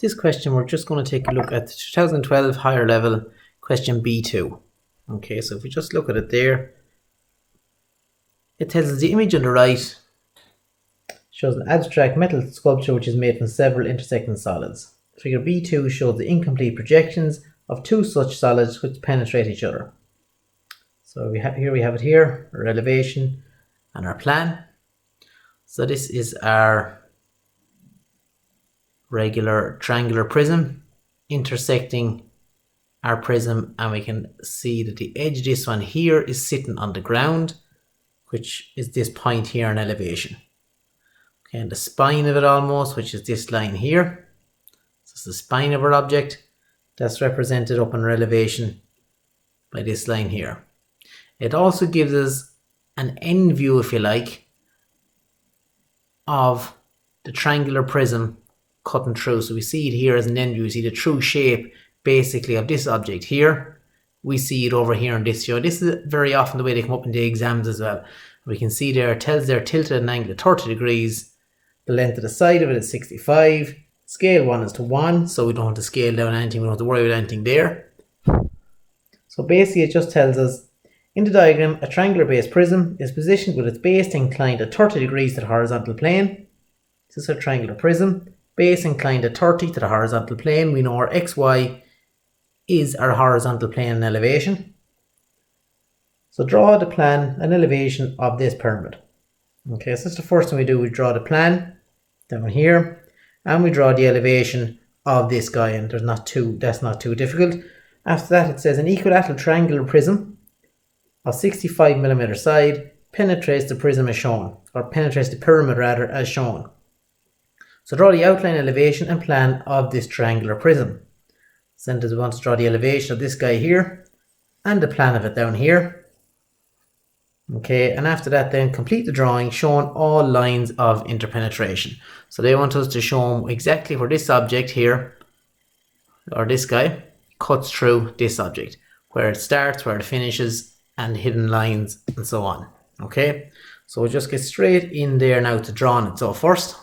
this question we're just going to take a look at the 2012 higher level question B2. Okay, so if we just look at it there, it tells us the image on the right shows an abstract metal sculpture which is made from several intersecting solids. Figure B2 shows the incomplete projections of two such solids which penetrate each other. So we have it here, our elevation and our plan. So this is our regular triangular prism intersecting our prism, and we can see that the edge of this one here is sitting on the ground, which is this point here in elevation. Okay, and the spine of it almost, which is this line here. So it's the spine of our object that's represented up in our elevation by this line here. It also gives us an end view, if you like, of the triangular prism cutting through. So we see it here as an end view. We see the true shape basically of this object here. We see it over here in this show. This is very often the way they come up in the exams as well. We can see there, it tells they're tilted at an angle of 30 degrees. The length of the side of it is 65. Scale 1 is to 1, so we don't have to scale down anything. We don't have to worry about anything there. So basically it just tells us, in the diagram, a triangular base prism is positioned with its base inclined at 30 degrees to the horizontal plane. This is a triangular prism. Base inclined at 30 to the horizontal plane. We know our XY is our horizontal plane and elevation. So draw the plan and elevation of this pyramid. Okay, so that's the first thing we do. We draw the plan down here, and we draw the elevation of this guy, and that's not too difficult. After that, it says an equilateral triangular prism of 65mm side penetrates the prism as shown, or penetrates the pyramid rather, as shown. So draw the outline, elevation and plan of this triangular prism. So then we want to draw the elevation of this guy here and the plan of it down here. Okay, and after that then complete the drawing showing all lines of interpenetration. So they want us to show them exactly where this object here, or this guy, cuts through this object, where it starts, where it finishes, and hidden lines and so on. Okay, so we'll just get straight in there now to drawing it. So first,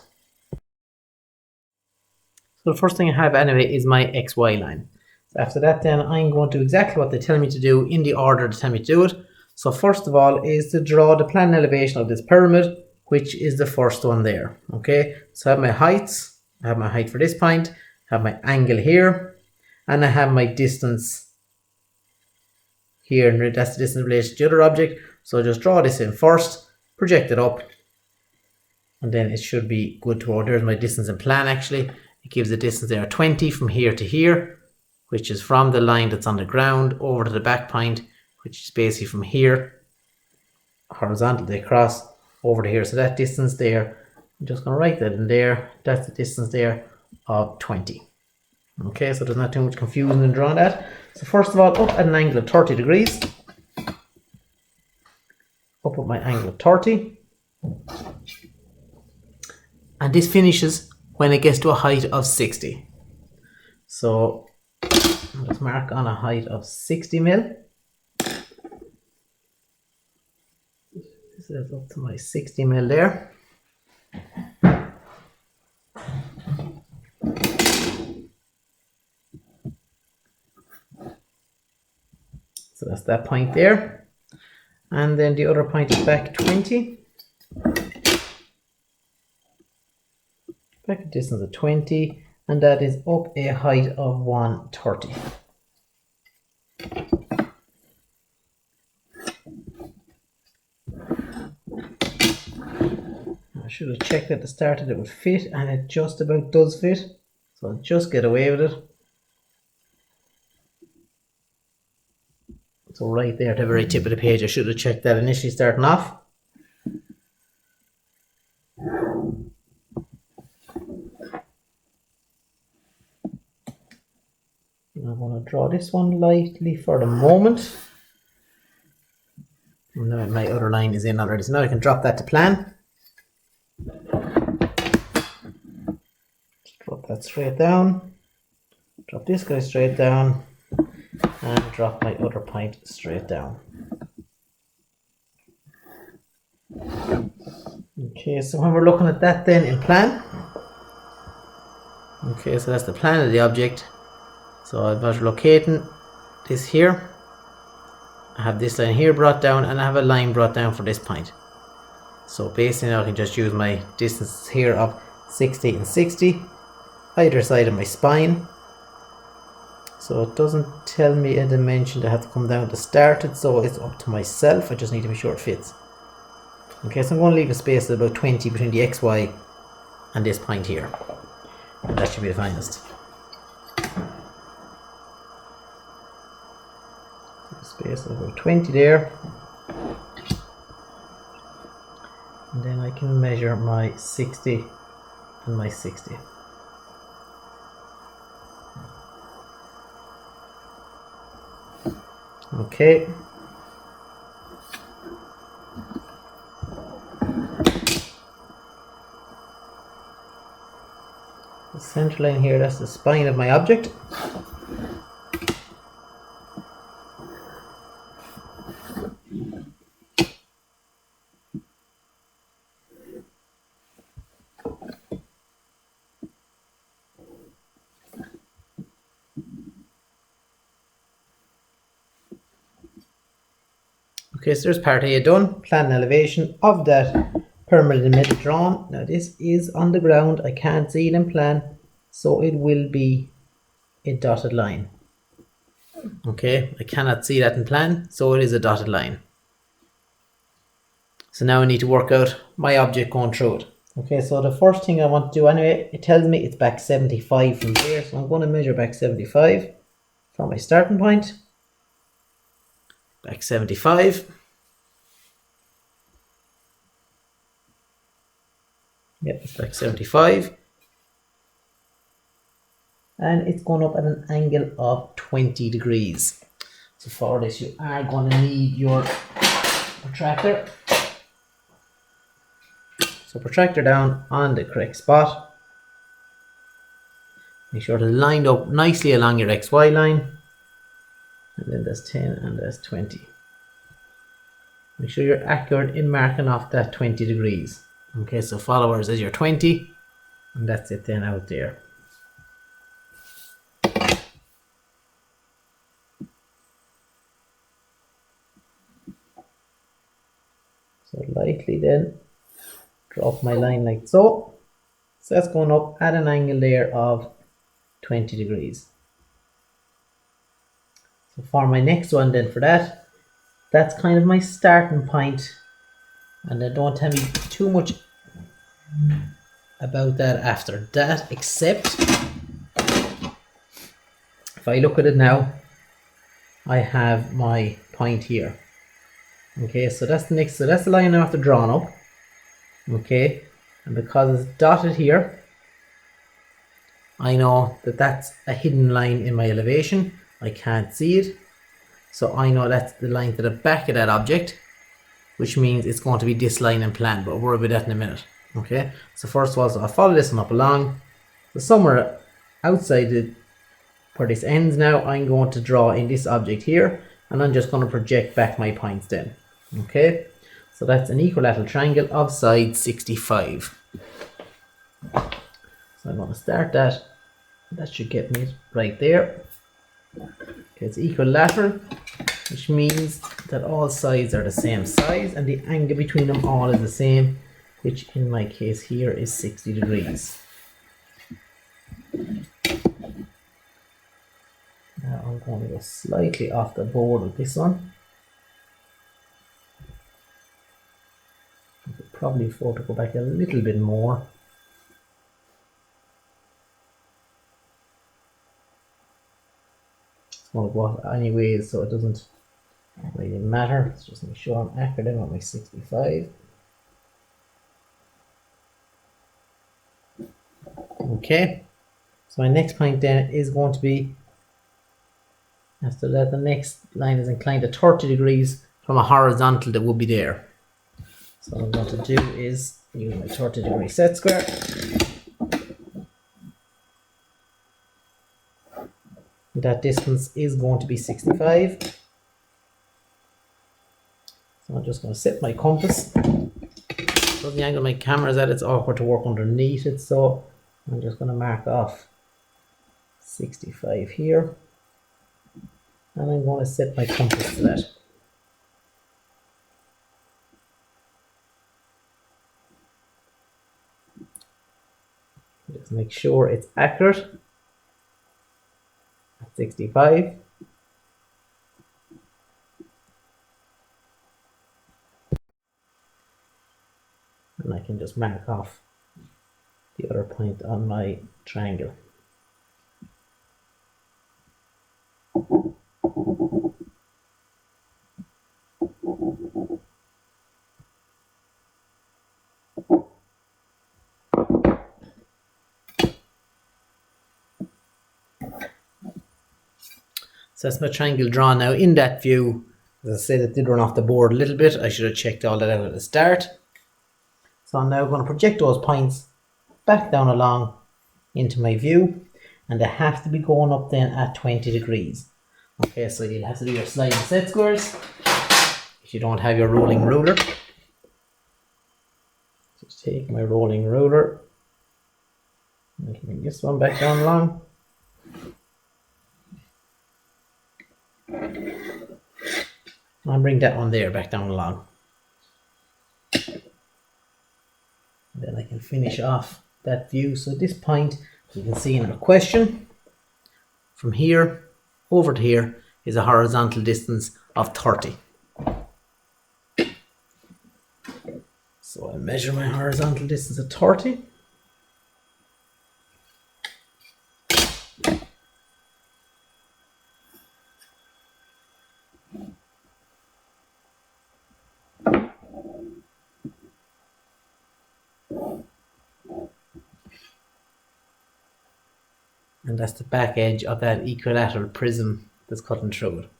so the first thing I have anyway is my XY line. So after that then I'm going to do exactly what they tell me to do in the order they tell me to do it. So first of all is to draw the plan elevation of this pyramid, which is the first one there. Okay, so I have my heights. I have my height for this point, I have my angle here, and I have my distance here, and that's the distance in relation to the other object. So just draw this in first, project it up, and then it should be good to go. There's my distance in plan actually. It gives the distance there 20 from here to here, which is from the line that's on the ground over to the back point, which is basically from here horizontally across over to here. So that distance there, I'm just going to write that in there. That's the distance there of 20. Okay, so there's not too much confusion in drawing that. So first of all, up at an angle of 30 degrees. Up at my angle of 30. And this finishes when it gets to a height of 60. So let's mark on a height of 60 mil. This is up to my 60 mil there. So that's that point there. And then the other point is back 20. Back a distance of 20, and that is up a height of 130. I should have checked at the start that it would fit, and it just about does fit. So I'll just get away with it. So right there at the very tip of the page, I should have checked that initially starting off. I'm going to draw this one lightly for the moment. And now my other line is in already, so now I can drop that to plan. Just drop that straight down. Drop this guy straight down. And drop my other point straight down. Okay, so when we're looking at that then in plan, Okay, so that's the plan of the object. So I've got locating this here. I have this line here brought down, and I have a line brought down for this point. So basically I can just use my distance here of 60 and 60 either side of my spine. So it doesn't tell me a dimension that I have to come down to start it, so it's up to myself. I just need to be sure it fits. Okay, so I'm going to leave a space of about 20 between the XY and this point here. And that should be the finest. Space of about 20 there. And then I can measure my 60 and my 60. Okay. The center line here, that's the spine of my object. Okay, so there's part A done. Plan and elevation of that pyramid in the middle drawn. Now this is on the ground. I can't see it in plan, so it will be a dotted line. Okay, I cannot see that in plan, so it is a dotted line. So now I need to work out my object going through it. Okay, so the first thing I want to do anyway, it tells me it's back 75 from there, so I'm going to measure back 75 from my starting point. Back 75. Yep, it's back 75. And it's going up at an angle of 20 degrees. So for this you are going to need your protractor. So protractor down on the correct spot. Make sure it's lined up nicely along your XY line. And then that's 10 and that's 20. Make sure you're accurate in marking off that 20 degrees. Okay, so followers is your 20, and that's it then out there. So lightly then drop my line like so. So that's going up at an angle there of 20 degrees. So for my next one then for that, that's kind of my starting point, and then don't tell me too much about that after that, except if I look at it now, I have my point here. Okay, so that's the next, so that's the line I have to draw up. Okay, and because it's dotted here, I know that that's a hidden line in my elevation. I can't see it, so I know that's the line to the back of that object, which means it's going to be this line in plan, but we'll worry about that in a minute. Okay, so first of all, so I'll follow this one up along. So somewhere outside it, where this ends now, I'm going to draw in this object here, and I'm just going to project back my points then. Okay, so that's an equilateral triangle of side 65. So I'm going to start that. That should get me right there. Okay, it's equilateral, which means that all sides are the same size and the angle between them all is the same, which in my case here is 60 degrees. Now I'm going to go slightly off the board with this one. I could probably afford to go back a little bit more. Going to go off anyways, so it doesn't really matter. Let's just make sure I'm accurate on my 65. Okay, so my next point then is going to be, after that, the next line is inclined to 30 degrees from a horizontal that would be there. So what I'm going to do is use my 30 degree set square. That distance is going to be 65. So I'm just going to set my compass. So the angle my camera is at, it's awkward to work underneath it, so I'm just going to mark off 65 here. And I'm going to set my compass to that. Just make sure it's accurate at 65. And I can just mark off the other point on my triangle. So that's my triangle drawn now. In that view, as I said, it did run off the board a little bit. I should have checked all that out at the start. So I'm now going to project those points back down along into my view, and they have to be going up then at 20 degrees. Okay, so you'll have to do your sliding set squares if you don't have your rolling ruler. Just take my rolling ruler and bring this one back down along. And bring that one there back down along. And then I can finish off that view. So at this point, you can see in our question, from here over to here is a horizontal distance of 30. So I measure my horizontal distance at 30. And that's the back edge of that equilateral prism that's cutting through it.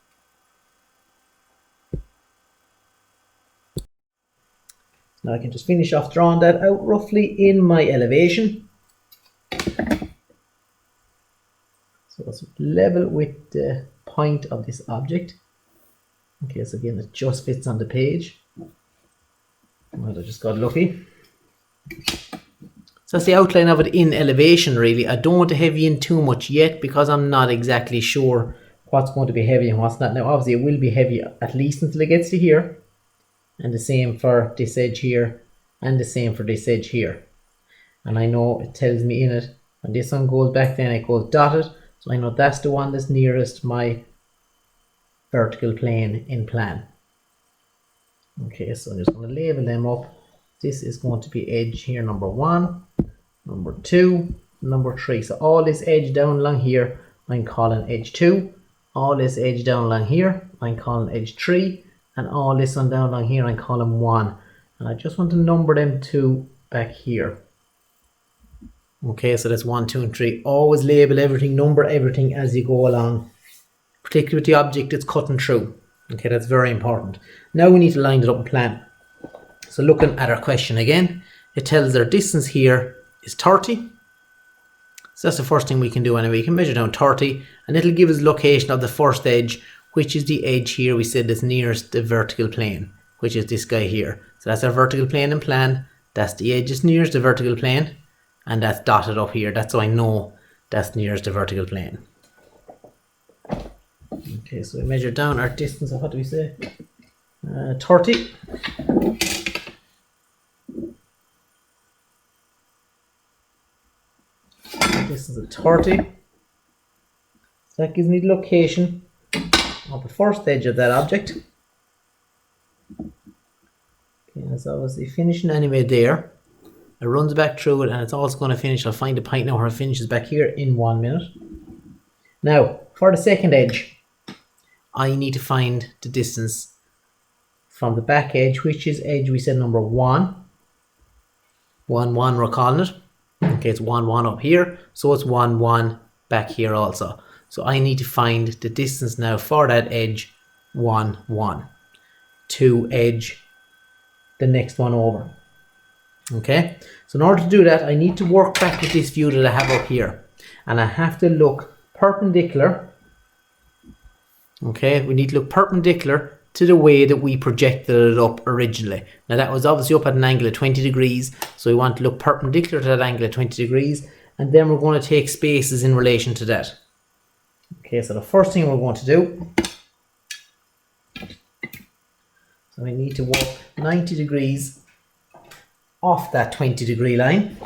Now I can just finish off drawing that out roughly in my elevation. So it's level with the point of this object. Okay, so again, it just fits on the page. Well, I just got lucky. So that's the outline of it in elevation, really. I don't want to heavy in too much yet because I'm not exactly sure what's going to be heavy and what's not. Now, obviously, it will be heavy at least until it gets to here. And the same for this edge here. And the same for this edge here. And I know it tells me in it, when this one goes back, then it goes dotted. So I know that's the one that's nearest my vertical plane in plan. Okay, so I'm just going to label them up. This is going to be edge here number 1, number 2, number 3. So all this edge down along here, I'm calling edge 2. All this edge down along here, I'm calling edge 3. And all this one down along here, I'm calling 1. And I just want to number them 2 back here. Okay, so that's 1, 2, and 3. Always label everything, number everything as you go along, particularly with the object it's cutting through. Okay, that's very important. Now we need to line it up and plan. So looking at our question again, it tells our distance here is 30. So that's the first thing we can do anyway. We can measure down 30 and it'll give us location of the first edge, which is the edge here we said is nearest the vertical plane, which is this guy here. So that's our vertical plane in plan. That's the edge is nearest the vertical plane, and that's dotted up here. That's how I know that's nearest the vertical plane. Okay, so we measure down our distance of, what do we say? 30. Distance of 30. So that gives me the location of the first edge of that object. Okay, it's obviously finishing anyway there. It runs back through it and it's also going to finish. I'll find the point now where it finishes back here in 1 minute. Now, for the second edge, I need to find the distance from the back edge, which is edge we said number 1. 1, 1 we're calling it. Okay, it's 1, 1 up here. So it's 1, 1 back here also. So I need to find the distance now for that edge 1, 1 to edge the next one over. Okay, so in order to do that, I need to work back with this view that I have up here. And I have to look perpendicular. Okay, we need to look perpendicular to the way that we projected it up originally. Now that was obviously up at an angle of 20 degrees. So we want to look perpendicular to that angle of 20 degrees. and then we're going to take spaces in relation to that. Okay, so the first thing we're going to do, so we need to walk 90 degrees off that 20 degree line.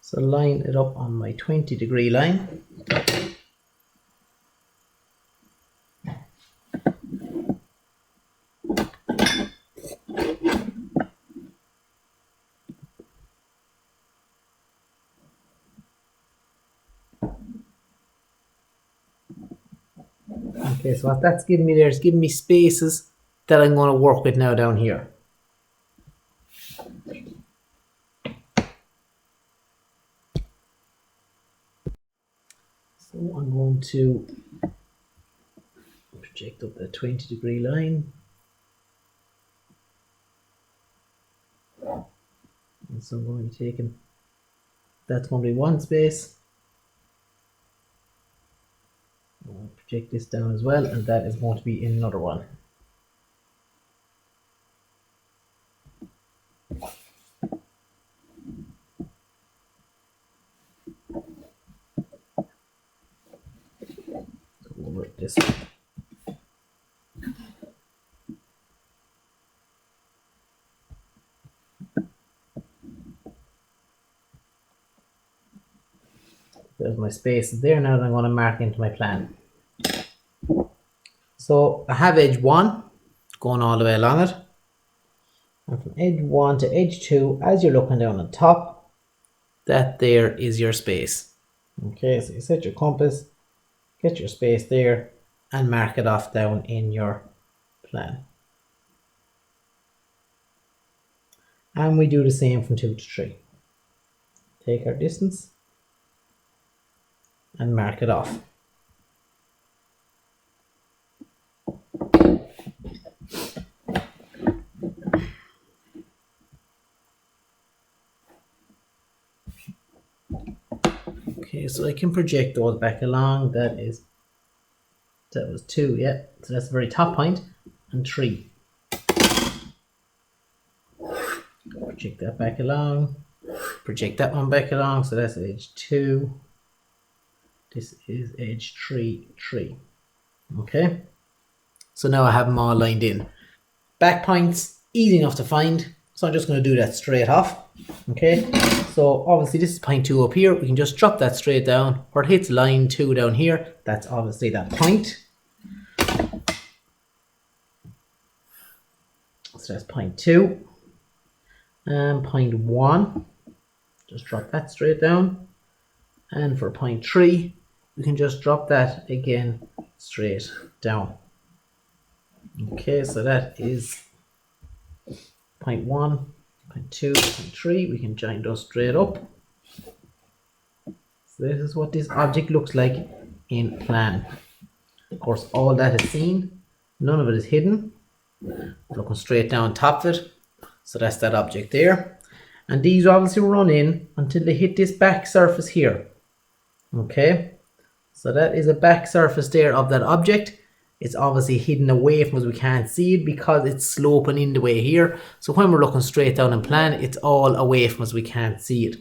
So line it up on my 20 degree line. Okay, so what that's giving me there is giving me spaces that I'm going to work with now down here. So I'm going to project up the 20 degree line. And so I'm going to be taking, that's going to be one space. I'm going to project this down as well, and that is going to be another one. So we'll work this one. There's my spaces there now that I'm going to mark into my plan. So I have edge 1 going all the way along it. And from edge 1 to edge 2, as you're looking down on top, that there is your space. Okay, so you set your compass, get your space there, and mark it off down in your plan. And we do the same from 2 to 3. Take our distance and mark it off. Okay, so I can project those back along. That was 2, yeah. So that's the very top point, and 3. Project that back along. Project that one back along. So that's edge 2. This is edge 3, 3. Okay. So now I have them all lined in. Back points, easy enough to find. So I'm just going to do that straight off. Okay. So obviously this is point 2 up here. We can just drop that straight down. Where it hits line 2 down here, that's obviously that point. So that's point 2. And point 1. Just drop that straight down. And for point 3, we can just drop that again straight down. Okay, so that is point 1, point 2, point 3. We can join those straight up. So this is what this object looks like in plan. Of course, all that is seen. None of it is hidden. We're looking straight down top of it. So that's that object there. And these obviously run in until they hit this back surface here. Okay, so that is a back surface there of that object. It's obviously hidden away from us, we can't see it because it's sloping in the way here. So when we're looking straight down in plan, it's all away from us, we can't see it.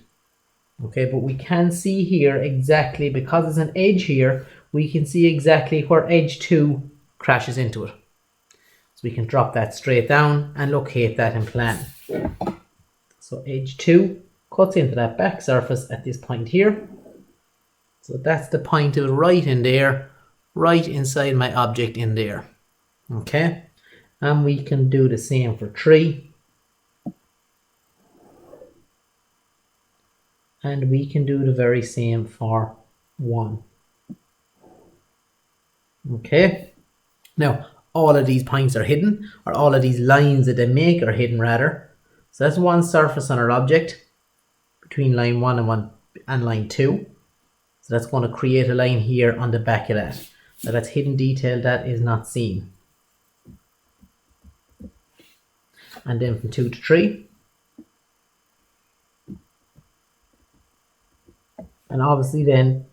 Okay, but we can see here exactly, because there's an edge here, we can see exactly where edge 2 crashes into it. So we can drop that straight down and locate that in plan. So edge 2 cuts into that back surface at this point here. So that's the point of it right in there, right inside my object in there. Okay, and we can do the same for 3. And we can do the very same for 1. Okay, now all of these points are hidden, or all of these lines that they make are hidden rather. So that's one surface on our object between line 1 and line 2. So that's going to create a line here on the back of that. Now that's hidden detail that is not seen. And then from 2 to 3. And obviously then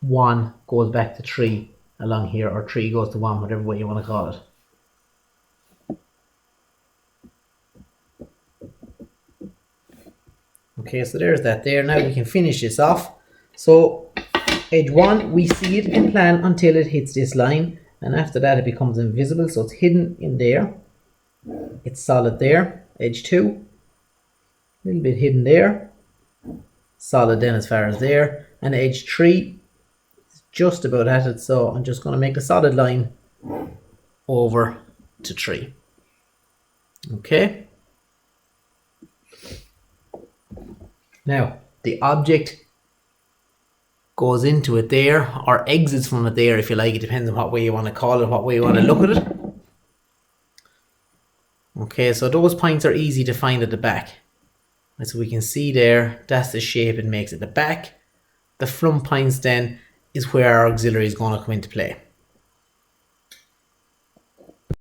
1 goes back to 3 along here, or 3 goes to 1, whatever way you want to call it. Okay, so there's that there. Now we can finish this off. So edge 1, we see it in plan until it hits this line, and after that it becomes invisible, so it's hidden in there. It's solid there. Edge 2, a little bit hidden there. Solid then as far as there. And edge 3 is just about at it, so I'm just going to make a solid line over to 3. Okay. Now, the object goes into it there, or exits from it there, if you like. It depends on what way you want to call it, what way you want to look at it. Okay, so those points are easy to find at the back. As we can see there, that's the shape it makes at the back. The front points then is where our auxiliary is going to come into play.